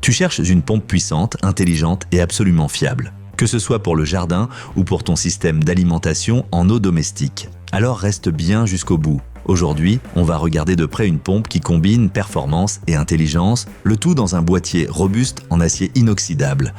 Tu cherches une pompe puissante, intelligente et absolument fiable, que ce soit pour le jardin ou pour ton système d'alimentation en eau domestique. Alors reste bien jusqu'au bout. Aujourd'hui, on va regarder de près une pompe qui combine performance et intelligence, le tout dans un boîtier robuste en acier inoxydable.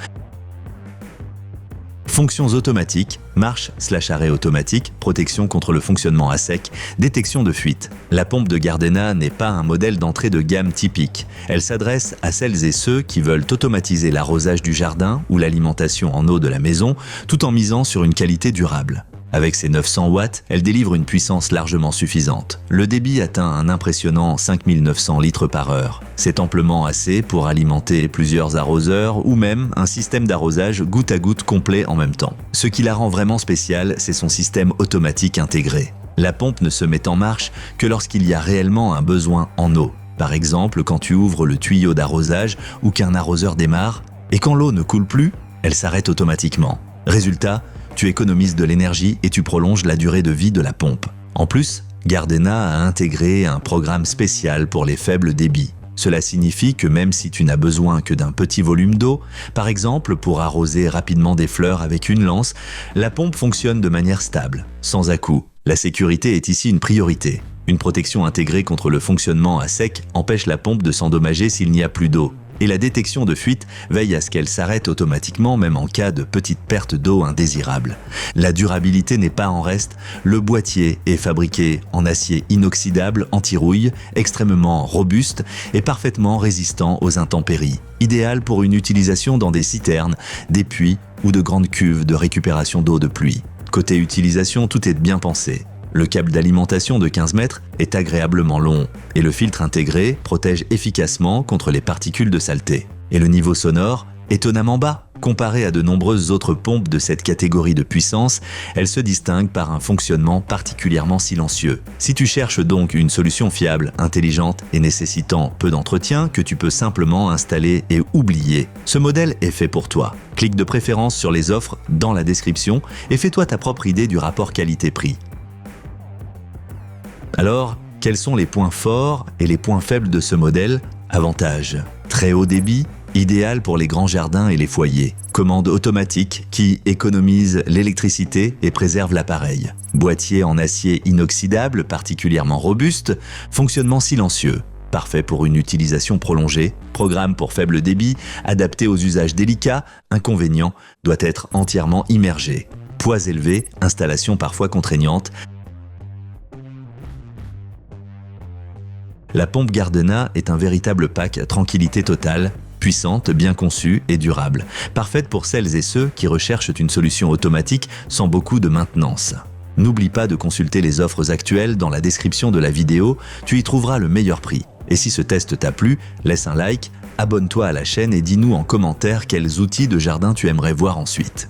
Fonctions automatiques, marche/arrêt automatique, protection contre le fonctionnement à sec, détection de fuite. La pompe de Gardena n'est pas un modèle d'entrée de gamme typique. Elle s'adresse à celles et ceux qui veulent automatiser l'arrosage du jardin ou l'alimentation en eau de la maison, tout en misant sur une qualité durable. Avec ses 900 watts, elle délivre une puissance largement suffisante. Le débit atteint un impressionnant 5900 litres par heure. C'est amplement assez pour alimenter plusieurs arroseurs ou même un système d'arrosage goutte à goutte complet en même temps. Ce qui la rend vraiment spéciale, c'est son système automatique intégré. La pompe ne se met en marche que lorsqu'il y a réellement un besoin en eau. Par exemple, quand tu ouvres le tuyau d'arrosage ou qu'un arroseur démarre, et quand l'eau ne coule plus, elle s'arrête automatiquement. Résultat, tu économises de l'énergie et tu prolonges la durée de vie de la pompe. En plus, Gardena a intégré un programme spécial pour les faibles débits. Cela signifie que même si tu n'as besoin que d'un petit volume d'eau, par exemple pour arroser rapidement des fleurs avec une lance, la pompe fonctionne de manière stable, sans à-coups. La sécurité est ici une priorité. Une protection intégrée contre le fonctionnement à sec empêche la pompe de s'endommager s'il n'y a plus d'eau. Et la détection de fuite veille à ce qu'elle s'arrête automatiquement même en cas de petite perte d'eau indésirable. La durabilité n'est pas en reste, le boîtier est fabriqué en acier inoxydable anti-rouille, extrêmement robuste et parfaitement résistant aux intempéries. Idéal pour une utilisation dans des citernes, des puits ou de grandes cuves de récupération d'eau de pluie. Côté utilisation, tout est bien pensé. Le câble d'alimentation de 15 mètres est agréablement long et le filtre intégré protège efficacement contre les particules de saleté. Et le niveau sonore, étonnamment bas. Comparé à de nombreuses autres pompes de cette catégorie de puissance, elle se distingue par un fonctionnement particulièrement silencieux. Si tu cherches donc une solution fiable, intelligente et nécessitant peu d'entretien que tu peux simplement installer et oublier, ce modèle est fait pour toi. Clique de préférence sur les offres dans la description et fais-toi ta propre idée du rapport qualité-prix. Alors, quels sont les points forts et les points faibles de ce modèle? Avantages: très haut débit, idéal pour les grands jardins et les foyers. Commande automatique qui économise l'électricité et préserve l'appareil. Boîtier en acier inoxydable particulièrement robuste. Fonctionnement silencieux, parfait pour une utilisation prolongée. Programme pour faible débit, adapté aux usages délicats. Inconvénient, doit être entièrement immergé. Poids élevé, installation parfois contraignante. La pompe Gardena est un véritable pack tranquillité totale, puissante, bien conçue et durable, parfaite pour celles et ceux qui recherchent une solution automatique sans beaucoup de maintenance. N'oublie pas de consulter les offres actuelles dans la description de la vidéo, tu y trouveras le meilleur prix. Et si ce test t'a plu, laisse un like, abonne-toi à la chaîne et dis-nous en commentaire quels outils de jardin tu aimerais voir ensuite.